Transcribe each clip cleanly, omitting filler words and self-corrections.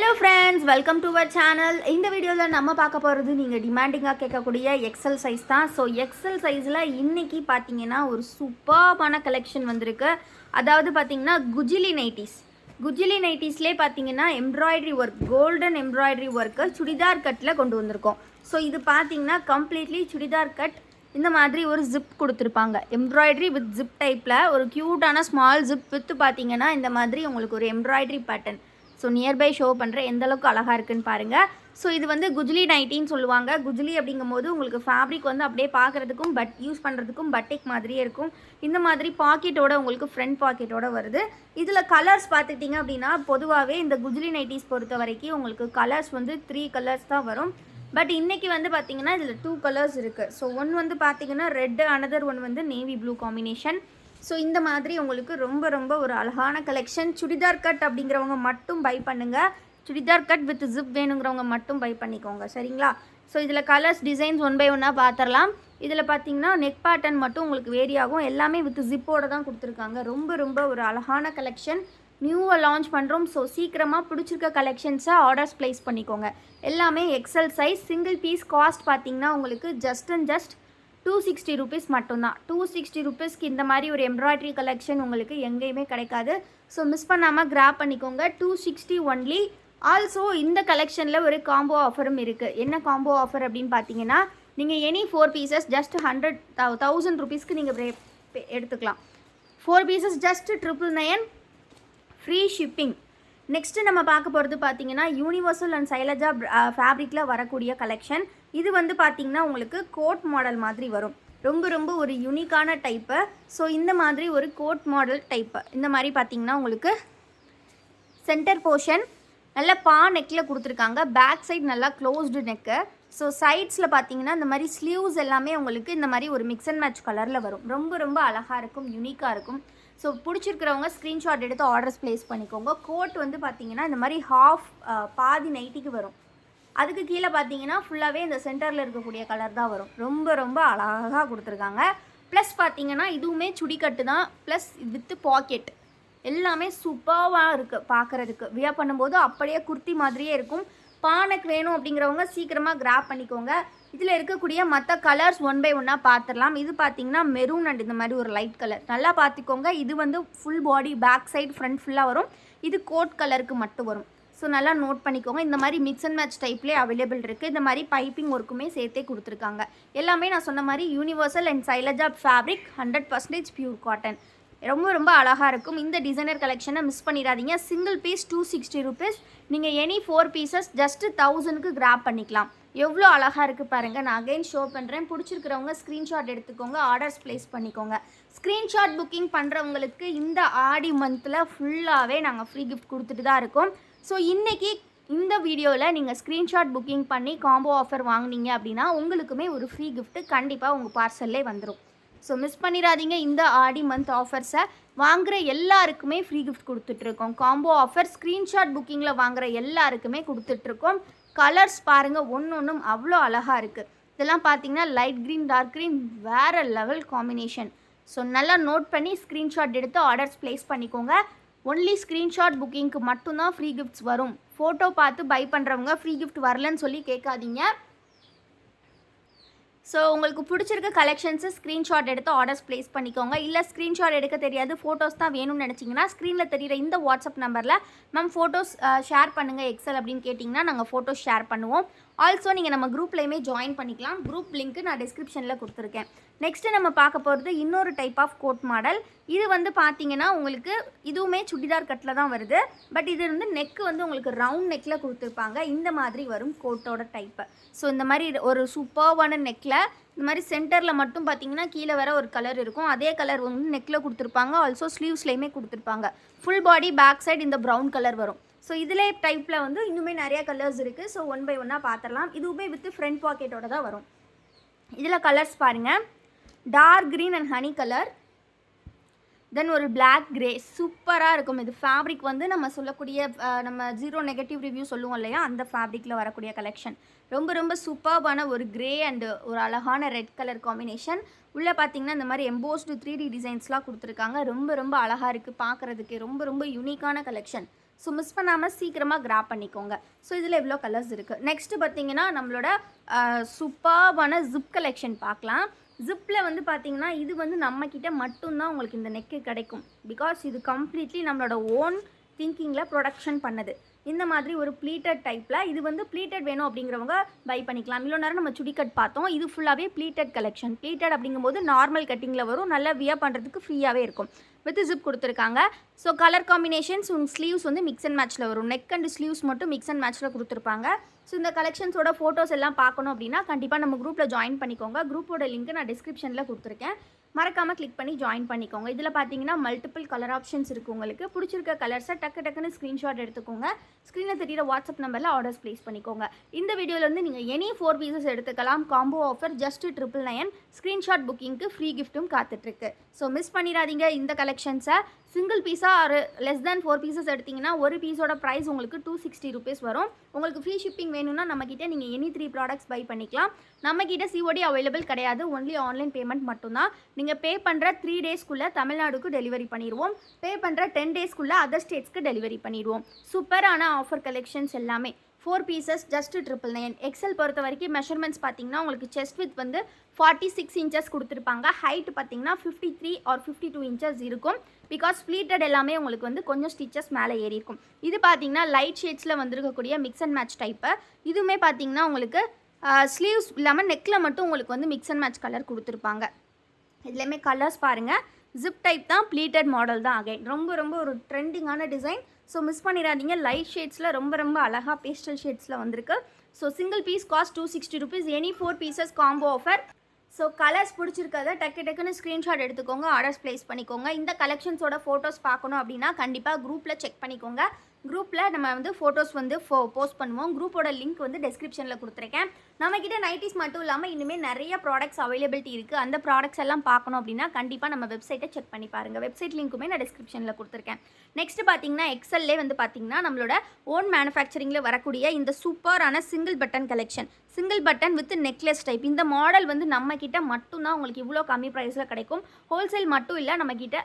Hello friends, welcome to our channel. இந்த வீடியோவில் நம்ம பார்க்க போகிறது நீங்கள் டிமாண்டிங்காக கேட்கக்கூடிய எக்ஸல் சைஸ் தான். ஸோ எக்ஸல் சைஸில் இன்றைக்கி பார்த்தீங்கன்னா ஒரு சூப்பர்பான கலெக்ஷன் வந்திருக்கு. அதாவது பார்த்தீங்கன்னா குஜிலி நைட்டிஸ்லேயே பார்த்தீங்கன்னா embroidery work, golden embroidery work churidar கட்டில் கொண்டு வந்திருக்கோம். ஸோ இது பார்த்தீங்கன்னா கம்ப்ளீட்லி சுடிதார் கட். இந்த மாதிரி ஒரு ஜிப் கொடுத்துருப்பாங்க, எம்ப்ராய்டரி வித் ஜிப் டைப்பில் ஒரு க்யூட்டான ஸ்மால் ஜிப் வித் பார்த்தீங்கன்னா இந்த மாதிரி உங்களுக்கு ஒரு embroidery pattern. So nearby show பண்ணுறேன் எந்தளவுக்கு அழகாக இருக்குன்னு பாருங்கள். ஸோ இது வந்து குஜிலி நைட்டின்னு சொல்லுவாங்க. குஜிலி அப்படிங்கும்போது உங்களுக்கு ஃபேப்ரிக் வந்து அப்படியே பார்க்குறதுக்கும் யூஸ் பண்ணுறதுக்கும் பட்டிக் மாதிரியே இருக்கும். இந்த மாதிரி பாக்கெட்டோட உங்களுக்கு ஃப்ரண்ட் பாக்கெட்டோட வருது. இதில் கலர்ஸ் பார்த்துக்கிட்டிங்க அப்படின்னா பொதுவாகவே இந்த குஜிலி நைட்டிஸ் பொறுத்த வரைக்கும் உங்களுக்கு கலர்ஸ் வந்து 3 கலர்ஸ் தான் வரும். பட் இன்றைக்கி வந்து பார்த்திங்கன்னா இதில் 2 கலர்ஸ் இருக்குது. ஸோ ஒன் வந்து பார்த்திங்கன்னா ரெட்டு, அனதர் ஒன் வந்து நேவி ப்ளூ காம்பினேஷன். ஸோ இந்த மாதிரி உங்களுக்கு ரொம்ப ஒரு அழகான கலெக்ஷன். சுடிதார் கட் அப்படிங்கிறவங்க மட்டும் பை பண்ணுங்கள். சுடிதார் கட் வித் ஜிப் வேணுங்கிறவங்க மட்டும் பை பண்ணிக்கோங்க, சரிங்களா? ஸோ இதில் கலர்ஸ், டிசைன்ஸ் ஒன் பை ஒன்னாக பார்த்துடலாம். இதில் பார்த்தீங்கன்னா நெக் பேட்டர்ன் மட்டும் உங்களுக்கு வேரி ஆகும். எல்லாமே வித் ஜிப்போடு தான் கொடுத்துருக்காங்க. ரொம்ப ஒரு அழகான கலெக்ஷன். நியூவாக லான்ச் பண்ணுறோம். ஸோ சீக்கிரமாக பிடிச்சிருக்க கலெக்ஷன்ஸை ஆர்டர்ஸ் ப்ளேஸ் பண்ணிக்கோங்க. எல்லாமே XL size. Single piece cost பார்த்தீங்கன்னா உங்களுக்கு ஜஸ்ட் 260 rupees மட்டும்தான். 260 rupeesக்கு இந்த மாதிரி ஒரு எம்ப்ராய்டரி கலெக்ஷன் உங்களுக்கு எங்கேயுமே கிடைக்காது. ஸோ மிஸ் பண்ணாமல் கிராப் பண்ணிக்கோங்க. 260 ஒன்லி. ஆல்சோ இந்த கலெக்ஷனில் ஒரு காம்போ ஆஃபரும் இருக்குது. என்ன காம்போ ஆஃபர் அப்படின்னு பார்த்தீங்கன்னா, நீங்கள் எனி 4 பீசஸ் ஜஸ்ட் 1000 rupeesக்கு நீங்கள் எடுத்துக்கலாம். 4 pieces just 999 free shipping. Next நம்ம பார்க்க போகிறது பார்த்தீங்கன்னா யூனிவர்சல் அண்ட் சைலஜா ஃபேப்ரிக்கில் வரக்கூடிய கலெக்ஷன். இது வந்து பார்த்திங்கன்னா உங்களுக்கு கோட் மாடல் மாதிரி வரும். ரொம்ப ஒரு யூனிக்கான டைப்பு. ஸோ இந்த மாதிரி ஒரு கோட் மாடல் டைப்பு. இந்த மாதிரி பார்த்திங்கன்னா உங்களுக்கு சென்டர் போர்ஷன் நல்லா நெக்கில் கொடுத்துருக்காங்க. பேக் சைடு நல்லா க்ளோஸ்டு நெக்கு. ஸோ சைட்ஸில் பார்த்தீங்கன்னா இந்த மாதிரி ஸ்லீவ்ஸ் எல்லாமே உங்களுக்கு இந்த மாதிரி ஒரு மிக்ஸ் அண்ட் மேட்ச் கலரில் வரும். ரொம்ப அழகாக இருக்கும், யூனிக்காக இருக்கும். ஸோ பிடிச்சிருக்கிறவங்க ஸ்க்ரீன்ஷாட் எடுத்து ஆர்டர்ஸ் ப்ளேஸ் பண்ணிக்கோங்க. கோட் வந்து பார்த்தீங்கன்னா இந்த மாதிரி பாதி நைட்டிக்கு வரும். அதுக்கு கீழே பார்த்தீங்கன்னா ஃபுல்லாகவே இந்த சென்டரில் இருக்கக்கூடிய கலர் தான் வரும். ரொம்ப அழகாக கொடுத்துருக்காங்க. ப்ளஸ் பார்த்தீங்கன்னா இதுவுமே சுடிக்கட்டு தான், ப்ளஸ் வித்து பாக்கெட். எல்லாமே சூப்பராக இருக்குது பார்க்குறதுக்கு. வியர் பண்ணும்போது அப்படியே குர்த்தி மாதிரியே இருக்கும். பானக் வேணும் அப்படிங்கிறவங்க சீக்கிரமாக கிராப் பண்ணிக்கோங்க. இதில் இருக்கக்கூடிய மற்ற கலர்ஸ் ஒன் பை ஒன்னாக பார்த்துடலாம். இது பார்த்தீங்கன்னா மெரூன் அண்ட் இந்த மாதிரி ஒரு லைட் கலர். நல்லா பார்த்துக்கோங்க. இது வந்து full body back side front ஃபுல்லாக வரும். இது கோட் கலருக்கு மட்டும் வரும். ஸோ நல்லா நோட் பண்ணிக்கோங்க. இந்த மாதிரி மிக்ஸ் அண்ட் மேட்ச் டைப்லேயே அவைலபிள் இருக்குது. இந்த மாதிரி பைப்பிங் ஒர்க்குமே சேர்த்தே கொடுத்துருக்காங்க. எல்லாமே நான் சொன்ன மாதிரி universal and Shailaja fabric, 100% pure cotton. ரொம்ப அழகாக இருக்கும். இந்த டிசைனர் கலெக்ஷனை மிஸ் பண்ணிடாதீங்க. Single piece 260 rupees. நீங்கள் எனி 4 பீசஸ் ஜஸ்ட் 1000க்கு கிராப் பண்ணிக்கலாம். எவ்வளோ அழகாக இருக்குது பாருங்கள். நான் அகைன் ஷோ பண்ணுறேன். பிடிச்சிருக்கிறவங்க ஸ்க்ரீன்ஷாட் எடுத்துக்கோங்க, ஆர்டர்ஸ் ப்ளேஸ் பண்ணிக்கோங்க. ஸ்க்ரீன்ஷாட் புக்கிங் பண்ணுறவங்களுக்கு இந்த ஆடி மந்தில் ஃபுல்லாகவே நாங்கள் ஃப்ரீ கிஃப்ட் கொடுத்துட்டு தான் இருக்கோம். ஸோ இன்றைக்கி இந்த வீடியோவில் நீங்கள் ஸ்க்ரீன்ஷாட் புக்கிங் பண்ணி காம்போ ஆஃபர் வாங்கினீங்க அப்படின்னா உங்களுக்குமே ஒரு ஃப்ரீ கிஃப்ட்டு கண்டிப்பாக உங்கள் பார்சல்லே வந்துடும். ஸோ மிஸ் பண்ணிடாதீங்க. இந்த ஆடி மந்த் ஆஃபர்ஸை வாங்குகிற எல்லாருக்குமே ஃப்ரீ கிஃப்ட் கொடுத்துட்ருக்கோம். காம்போ ஆஃபர் ஸ்க்ரீன்ஷாட் புக்கிங்கில் வாங்குகிற எல்லாருக்குமே கொடுத்துட்ருக்கோம். கலர்ஸ் பாருங்கள், ஒன்றும் அவ்வளோ அழகாக இருக்குது. இதெல்லாம் பார்த்தீங்கன்னா லைட் க்ரீன், டார்க் க்ரீன், வேறு லெவல் காம்பினேஷன். ஸோ நல்லா நோட் பண்ணி ஸ்க்ரீன்ஷாட் எடுத்து ஆர்டர்ஸ் ப்ளேஸ் பண்ணிக்கோங்க. ஒன்லி ஸ்க்ரீன்ஷாட் புக்கிங்க்கு மட்டும்தான் ஃப்ரீ கிஃப்ட்ஸ் வரும். ஃபோட்டோ பார்த்து பை பண்ணுறவங்க ஃப்ரீ கிஃப்ட் வரலன்னு சொல்லி கேட்காதீங்க. ஸோ உங்களுக்கு பிடிச்சிருக்க கலெக்ஷன்ஸு ஸ்க்ரீன்ஷாட் எடுத்து ஆர்டர்ஸ் ப்ளேஸ் பண்ணிக்கோங்க. இல்லை ஸ்க்ரீன்ஷாட் எடுக்க தெரியாது, ஃபோட்டோஸ் தான் வேணும்னு நினச்சிங்கன்னா ஸ்க்ரீனில் தெரிகிற இந்த வாட்ஸ்அப் நம்பரில் மேம் ஃபோட்டோஸ் ஷேர் பண்ணுங்கள் எக்ஸல் அப்படின்னு கேட்டிங்கன்னா நாங்கள் ஃபோட்டோஸ் ஷேர் பண்ணுவோம். ஆல்சோ நீங்கள் நம்ம குரூப்லேயுமே ஜாயின் பண்ணிக்கலாம். குரூப் லிங்க்கு நான் டிஸ்கிரிப்ஷனில் கொடுத்துருக்கேன். நெக்ஸ்ட்டு நம்ம பார்க்க போகிறது இன்னொரு டைப் ஆஃப் கோட் மாடல். இது வந்து பார்த்தீங்கன்னா உங்களுக்கு இதுவுமே சுடிதார் கட்டில் தான் வருது. பட் இது வந்து நெக்கு வந்து உங்களுக்கு ரவுண்ட் நெக்கில் கொடுத்துருப்பாங்க. இந்த மாதிரி வரும் கோட்டோட டைப்பு. ஸோ இந்த மாதிரி ஒரு சூப்பர்வான நெக்கில் இந்த மாதிரி சென்டரில் மட்டும் பார்த்தீங்கன்னா கீழே வர ஒரு கலர் இருக்கும். அதே கலர் வந்து நெக்கில் கொடுத்துருப்பாங்க. ஆல்சோ ஸ்லீவ்ஸ்லேயுமே கொடுத்துருப்பாங்க. ஃபுல் பாடி பேக் சைடு இந்த ப்ரௌன் கலர் வரும். ஸோ இதிலே டைப்பில் வந்து இன்னுமே நிறையா கலர்ஸ் இருக்குது. ஸோ ஒன் பை ஒன்னாக பார்த்துடலாம். இதுவுமே வித் ஃப்ரண்ட் பாக்கெட்டோட தான் வரும். இதில் கலர்ஸ் பாருங்கள். Dark green and honey colour, then ஒரு பிளாக் கிரே. சூப்பராக இருக்கும். இது ஃபேப்ரிக் வந்து நம்ம சொல்லக்கூடிய நம்ம 0 நெகட்டிவ் ரிவ்யூ சொல்லுவோம் இல்லையா, அந்த ஃபேப்ரிக்கில் வரக்கூடிய கலெக்ஷன். ரொம்ப சூப்பர்பான ஒரு கிரே அண்டு ஒரு அழகான ரெட் கலர் காம்பினேஷன். உள்ளே பார்த்தீங்கன்னா இந்த மாதிரி எம்போஸ்டு 3D டிசைன்ஸ்லாம் கொடுத்துருக்காங்க. ரொம்ப அழகாக இருக்குது பார்க்குறதுக்கு. ரொம்ப யூனிக்கான கலெக்ஷன். ஸோ மிஸ் பண்ணாமல் சீக்கிரமாக கிராப் பண்ணிக்கோங்க. ஸோ இதில் எவ்வளோ கலர்ஸ் இருக்குது. நெக்ஸ்ட்டு பார்த்தீங்கன்னா நம்மளோட சூப்பர்பான ஜிப் கலெக்ஷன் பார்க்கலாம். ஜிப்பில் வந்து பார்த்தீங்கன்னா இது வந்து நம்மக்கிட்ட மட்டும்தான் உங்களுக்கு இந்த நெக்கு கிடைக்கும். பிகாஸ் இது கம்ப்ளீட்லி நம்மளோட ஓன் திங்கிங்கில் ப்ரொடக்ஷன் பண்ணது. இந்த மாதிரி ஒரு ப்ளீட்டட் டைப்பில் இது வந்து ப்ளீட்டட் வேணும் அப்படிங்கிறவங்க பை பண்ணிக்கலாம். இவ்வளோ நேரம் நம்ம சுடி கட் பார்த்தோம். இது ஃபுல்லாகவே ப்ளீட்டட் கலெக்ஷன். ப்ளீட்டட் அப்படிங்கும்போது நார்மல் கட்டிங்கில் வரும். நல்லா வியர் பண்ணுறதுக்கு ஃப்ரீயாகவே இருக்கும். வித் ஜிப் கொடுத்துருக்காங்க. ஸோ கலர் காம்பினேஷன்ஸ் ஸ்லீவ்ஸ் வந்து மிக்ஸ் அண்ட் மேட்ச்சில் வரும். நெக் அண்ட் ஸ்லீவ்ஸ் மட்டும் மிக்ஸ் அண்ட் மேட்ச்சில் கொடுத்துருப்பாங்க. ஸோ இந்த கலெக்ஷன்ஸோட ஃபோட்டோஸ் எல்லாம் பார்க்கணும் அப்படின்னா கண்டிப்பாக நம்ம குரூப்பில் ஜாயின் பண்ணிக்கோங்க. குரூப்போட லிங்க் நான் டிஸ்கிரிப்ஷனில் கொடுத்துருக்கேன். மறக்காமல் கிளிக் பண்ணி ஜாயின் பண்ணிக்கோங்க. இதில் பார்த்தீங்கன்னா மல்டிபிள் கலர் ஆப்ஷன்ஸ் இருக்குது. உங்களுக்கு பிடிச்சிருக்க கலர்ஸை டக்குன்னு ஸ்க்ரீன்ஷாட் எடுத்துக்கோங்க. ஸ்க்ரீனில் தெரியிற வாட்ஸ்அப் நம்பரில் ஆர்டர்ஸ் ப்ளேஸ் பண்ணிக்கோங்க. இந்த வீடியோலேருந்து நீங்கள் எனி 4 பீசஸ் எடுத்துக்கலாம். Combo offer just 999. ஸ்க்ரீன்ஷாட் புக்கிங்க்கு ஃப்ரீ கிஃப்ட்டும் காத்துட்ருக்கு. ஸோ மிஸ் பண்ணிடாதீங்க இந்த கலெக்ஷன்ஸை. சிங்கிள் பீஸாக ஒரு லெஸ் தேன் 4 பீசஸ் எடுத்திங்கன்னா ஒரு பீஸோட ப்ரைஸ் உங்களுக்கு 260 rupees வரும். உங்களுக்கு ஃப்ரீ ஷிப்பிங் வேணும்னா நம்மக்கிட்ட நீங்கள் எனி 3 ப்ராடக்ட்ஸ் பை பண்ணிக்கலாம். நம்மக்கிட்ட COD அவைலபிள் கிடையாது. ஒன்லி ஆன்லைன் பேமெண்ட் மட்டும்தான். நீங்கள் பே பண்ணுற 3 டேஸ்க்குள்ளே தமிழ்நாடுக்கு டெலிவரி பண்ணிடுவோம். பே பண்ணுற 10 டேஸ்க்குள்ளே அதர் ஸ்டேட்ஸ்க்கு டெலிவரி பண்ணிடுவோம். சூப்பரான ஆஃபர் கலெக்ஷன்ஸ் எல்லாமே 4 பீசஸ் ஜஸ்ட் 999. எக்ஸல் பொறுத்த வரைக்கும் மெஷர்மெண்ட்ஸ் பார்த்தீங்கன்னா உங்களுக்கு செஸ்ட் வித் வந்து 46 inches கொடுத்துருப்பாங்க. ஹைட் பார்த்தீங்கன்னா 53 or 52 inches இருக்கும். பிகாஸ் ப்ளீட்டட் எல்லாமே உங்களுக்கு வந்து கொஞ்சம் ஸ்டிச்சஸ் மேலே ஏறி இருக்கும். இது பார்த்தீங்கன்னா லைட் ஷேட்ஸில் வந்திருக்கக்கூடிய மிக்ஸ் அண்ட் மேட்ச் டைப்பு. இதுவுமே பார்த்தீங்கன்னா உங்களுக்கு ஸ்லீவ்ஸ் இல்லாமல் நெக்கில் மட்டும் உங்களுக்கு வந்து மிக்ஸ் அண்ட் மேட்ச் கலர் கொடுத்துருப்பாங்க. இதுலேயுமே கலர்ஸ் பாருங்கள். ஜிப் டைப் தான், ப்ளீட்டட் மாடல் தான். அகைன் ரொம்ப ஒரு ட்ரெண்டிங்கான டிசைன். ஸோ மிஸ் பண்ணிடாதீங்க. லைட் ஷேட்ஸில் ரொம்ப அழகாக பேஸ்டல் ஷேட்ஸில் வந்திருக்கு. So single piece cost 260 rupees. Any 4 pieces combo offer. So colours பிடிச்சிருக்கத டக்குன்னு ஸ்க்ரீன்ஷாட் எடுத்துக்கோங்க. ஆர்டர்ஸ் ப்ளேஸ் பண்ணிக்கோங்க. இந்த கலெக்ஷன்ஸோட ஃபோட்டோஸ் பார்க்கணும் அப்படின்னா கண்டிப்பாக குரூப்பில் செக் பண்ணிக்கோங்க. குரூப்பில் நம்ம வந்து ஃபோட்டோஸ் வந்து போஸ்ட் பண்ணுவோம். குரூப்போட லிங்க் வந்து டிஸ்கிரிப்ஷனில் கொடுத்துருக்கேன். நம்மக்கிட்ட நைட்டிஸ் மட்டும் இல்லாமல் இனிமேல் நிறைய ப்ராடக்ட்ஸ் அவைலபிலிட்டி இருக்குது. அந்த ப்ராடக்ட்ஸ் எல்லாம் பார்க்கணும் அப்படின்னா கண்டிப்பாக நம்ம வெப்சைட்டை செக் பண்ணி பாருங்கள். வெப்சைட் லிங்க்குமே நான் டிஸ்கிரிப்ஷனில் கொடுத்துருக்கேன். நெக்ஸ்ட்டு பார்த்தீங்கன்னா எக்ஸல்லே வந்து பார்த்தீங்கன்னா நம்மளோட ஓன் மேனுஃபேக்சரிங்கில் வரக்கூடிய இந்த சூப்பரான single button collection. Single button with necklace type. இந்த மாடல் வந்து நம்மக்கிட்ட மட்டும்தான் உங்களுக்கு இவ்வளோ கம்மி ப்ரைஸில் கிடைக்கும். ஹோல்சேல் மட்டும் இல்லை நம்மக்கிட்ட,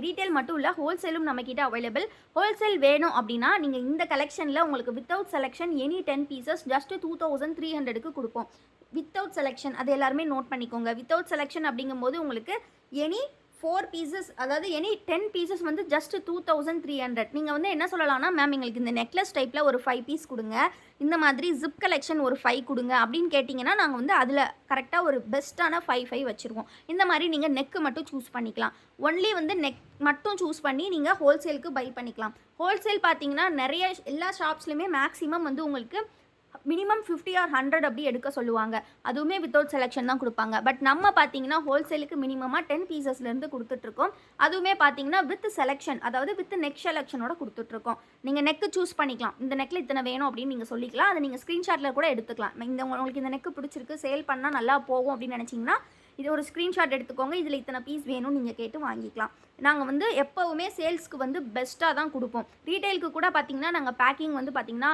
ரீட்டெயில் மட்டும் இல்லை, ஹோல்சேலும் நம்மக்கிட்ட அவைலபிள். ஹோல்சேல் வேணும் அப்படின்னா நீங்கள் இந்த கலெக்ஷனில் உங்களுக்கு without selection any 10 pieces just 2300க்கு கொடுப்போம். வித்தவுட் செலெக்ஷன் அது எல்லாருமே நோட் பண்ணிக்கோங்க. வித்தவுட் செலெக்ஷன் அப்படிங்கும்போது உங்களுக்கு எனி 4 பீசஸ், அதாவது எனி 10 பீசஸ் வந்து ஜஸ்ட் 2300. நீங்கள் வந்து என்ன சொல்லலாம்னா, மேம் எங்களுக்கு இந்த நெக்லஸ் டைப்பில் ஒரு 5 பீஸ் கொடுங்க, இந்த மாதிரி ஜிப் கலெக்ஷன் ஒரு 5 கொடுங்க அப்படின்னு கேட்டிங்கன்னா நாங்கள் வந்து அதில் கரெக்டாக ஒரு பெஸ்ட்டான 5 வச்சுருவோம். இந்த மாதிரி நீங்கள் நெக்கு மட்டும் சூஸ் பண்ணிக்கலாம். ஒன்லி வந்து நெக் மட்டும் சூஸ் பண்ணி நீங்கள் ஹோல்சேலுக்கு பை பண்ணிக்கலாம். ஹோல்சேல் பார்த்தீங்கன்னா நிறைய எல்லா ஷாப்ஸ்லையுமே மேக்ஸிமம் வந்து உங்களுக்கு மினிமம் 50 or 100 அப்படி எடுக்க சொல்லுவாங்க. அதுவுமே வித்தவுட் செலெக்ஷன் தான் கொடுப்பாங்க. பட் நம்ம பார்த்தீங்கன்னா ஹோல்சேலுக்கு மினிமமாக 10 பீசஸ்லேருந்து கொடுத்துட்ருக்கோம். அதுவுமே பார்த்தீங்கன்னா வித் செலெக்ஷன், அதாவது வித் நெக் செலெக்ஷனோட கொடுத்துட்ருக்கோம். நீங்கள் நெக்கு சூஸ் பண்ணிக்கலாம். இந்த நெக்கில் இத்தனை வேணும் அப்படின்னு நீங்கள் சொல்லிக்கலாம். அதை நீங்கள் ஸ்க்ரீன்ஷாட்டில் கூட எடுத்துக்கலாம். உங்களுக்கு இந்த நெக்கு பிடிச்சிருக்கு, சேல் பண்ணால் நல்லா போகும் அப்படின்னு நினச்சிங்கன்னா இது ஒரு ஸ்க்ரீன்ஷாட் எடுத்துக்கோங்க. இதில் இத்தனை பீஸ் வேணும்னு நீங்கள் கேட்டு வாங்கிக்கலாம். நாங்கள் வந்து எப்போவுமே சேல்ஸ்க்கு வந்து பெஸ்ட்டாக தான் கொடுப்போம். ரீட்டெயிலுக்கு கூட பார்த்திங்கன்னா நாங்கள் பேக்கிங் வந்து பார்த்திங்கன்னா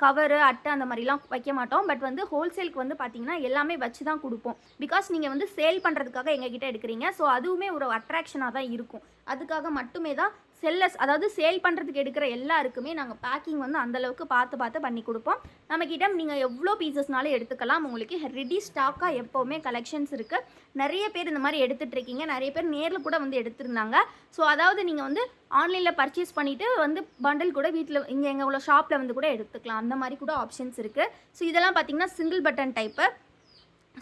கவரு, அட்டை அந்த மாதிரிலாம் வைக்க மாட்டோம். பட் வந்து ஹோல்சேலுக்கு வந்து பார்த்திங்கன்னா எல்லாமே வச்சு தான் கொடுப்போம். பிகாஸ் நீங்கள் வந்து சேல் பண்ணுறதுக்காக எங்ககிட்ட எடுக்கிறீங்க. ஸோ அதுவுமே ஒரு அட்ராக்ஷனாக தான் இருக்கும். அதுக்காக மட்டுமே தான் செல்லர்ஸ், அதாவது சேல் பண்ணுறதுக்கு எடுக்கிற எல்லாருக்குமே நாங்கள் பேக்கிங் வந்து அந்தளவுக்கு பார்த்து பண்ணி கொடுப்போம். நம்மக்கிட்ட நீங்கள் எவ்வளோ பீசஸ்னாலும் எடுத்துக்கலாம். உங்களுக்கு ரெடி ஸ்டாக்காக எப்போவுமே கலெக்ஷன்ஸ் இருக்குது. நிறைய பேர் இந்த மாதிரி எடுத்துகிட்ருக்கீங்க. நிறைய பேர் நேரில் கூட வந்து எடுத்திருந்தாங்க. ஸோ அதாவது நீங்கள் வந்து ஆன்லைனில் பர்ச்சேஸ் பண்ணிவிட்டு வந்து பண்டில் கூட வீட்டில் இங்கே எங்கள் உள்ள ஷாப்பில் வந்து கூட எடுத்துக்கலாம். அந்த மாதிரி கூட ஆப்ஷன்ஸ் இருக்குது. ஸோ இதெல்லாம் பார்த்திங்கன்னா சிங்கிள் பட்டன் டைப்பு.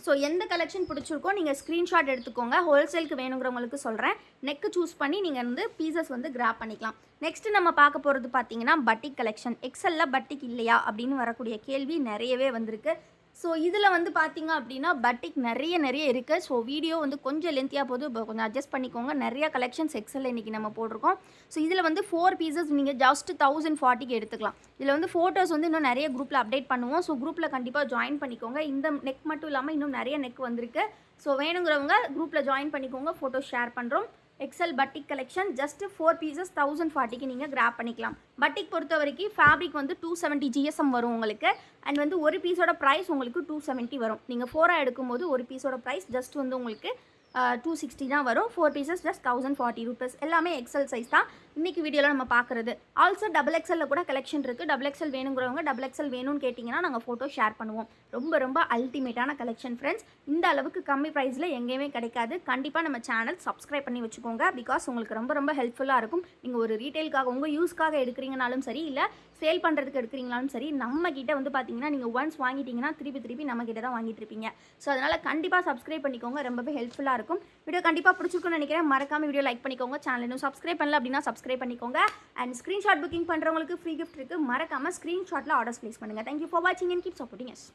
ஸோ எந்த கலெக்ஷன் பிடிச்சிருக்கோ நீங்கள் ஸ்க்ரீன்ஷாட் எடுத்துக்கோங்க. ஹோல்சேலுக்கு வேணுங்கிறவங்களுக்கு சொல்கிறேன். நெக்கு சூஸ் பண்ணி நீங்கள் வந்து பீசஸ் வந்து கிராப் பண்ணிக்கலாம். நெக்ஸ்ட்டு நம்ம பார்க்க போகிறது பார்த்தீங்கன்னா பட்டிக் கலெக்ஷன். எக்ஸலில் பட்டிக் இல்லையா அப்படின்னு வரக்கூடிய கேள்வி நிறையவே வந்திருக்கு. ஸோ இதில் வந்து பார்த்திங்க அப்படின்னா பட்டிக் நிறைய இருக்குது. ஸோ வீடியோ வந்து கொஞ்சம் லென்த்தியாக போகுது, கொஞ்சம் அட்ஜஸ்ட் பண்ணிக்கோங்க. நிறைய கலெக்ஷன்ஸ் எக்ஸலில் இன்றைக்கி நம்ம போட்டிருக்கோம். ஸோ இதில் வந்து 4 பீசஸ் நீங்கள் ஜஸ்ட் 1040க்கு எடுத்துக்கலாம். இதில் வந்து ஃபோட்டோஸ் வந்து இன்னும் நிறைய குரூப்பில் அப்டேட் பண்ணுவோம். ஸோ குரூப்பில் கண்டிப்பாக ஜாயின் பண்ணிக்கோங்க. இந்த நெக் மட்டும் இல்லாமல் இன்னும் நிறைய நெக் வந்திருக்கு. ஸோ வேணுங்கிறவங்க குரூப்பில் ஜாயின் பண்ணிக்கோங்க. ஃபோட்டோஸ் ஷேர் பண்ணுறோம். Excel batik collection just 4 pieces 1040க்கு நீங்கள் கிராப் பண்ணிக்கலாம். பட்டிக் பொறுத்த வரைக்கும் ஃபேப்ரிக் வந்து 270 GSM வரும் உங்களுக்கு. அண்ட் வந்து ஒரு பீஸோட ப்ரைஸ் உங்களுக்கு 270 வரும். நீங்கள் 4 எடுக்கும்போது ஒரு பீஸோட ப்ரைஸ் ஜஸ்ட் வந்து உங்களுக்கு 260 தான் வரும். 4 பீசஸ் ஜஸ்ட் 1040 rupees. எல்லாமே எக்ஸல் சைஸ் தான். இன்றைக்கி வீடியோவில் நம்ம பார்க்குறது. ஆல்சோ டபுள் எக்ஸலில் கூட கலெக்ஷன் இருக்குது. டபுள் எக்ஸல் வேணுங்கிறவங்க டபுள் எக்ஸல் வேணும்னு கேட்டிங்கன்னா நாங்கள் ஃபோட்டோ ஷேர் பண்ணுவோம். ரொம்ப ரொம்ப அல்டிமேட்டான கலெக்ஷன் ஃப்ரெண்ட்ஸ். இந்த அளவுக்கு கம்மி ப்ரைஸில் எங்கேயுமே கிடைக்காது. கண்டிப்பாக நம்ம சேனல் சப்ஸ்கிரைப் பண்ணி வச்சுக்கோங்க. பிகாஸ் உங்களுக்கு ரொம்ப ரொம்ப ஹெல்ப்ஃபுல்லாக இருக்கும். நீங்கள் ஒரு ரீட்டெயிலுக்காக உங்கள் யூஸ்க்காக எடுக்கிறீங்கனாலும் சரி, இல்லை சேல் பண்ணுறதுக்கு எடுக்கிறீங்கனாலும் சரி, நம்ம கிட்ட வந்து பார்த்தீங்கன்னா நீங்கள் ஒன்ஸ் வாங்கிட்டீங்கன்னா திருப்பி நம்ம கிட்ட தான் வாங்கிட்டு இருப்பீங்க. ஸோ அதனால் கண்டிப்பாக சப்ஸ்கிரைப் பண்ணிக்கோங்க. ரொம்பவே ஹெல்ப்ஃபுல்லாக இருக்கும். வீடியோ கண்டிப்பாக பிடிச்சிருக்குன்னு நினைக்கிறேன். மறக்காம வீடியோ லைக் பண்ணிக்கோங்க. சேனல் இன்னும் சப்ஸ்கிரைப் பண்ணல அப்படின்னா சப்ஸ்கிரைப் பண்ணிக்கோங்க. அண்ட் ஸ்க்ரீன்ஷாட் புக்கிங் பண்ணுறவங்களுக்கு ஃப்ரீ கிஃப்ட் இருக்குது. மறக்காமல் ஸ்க்ரீன்ஷாட்டில் ஆர்டர்ஸ் ப்ளேஸ் பண்ணுங்கள். தேங்க்யூ ஃபார் வாட்சிங் அண்ட் கீப் சப்போர்ட்டிங் அஸ்.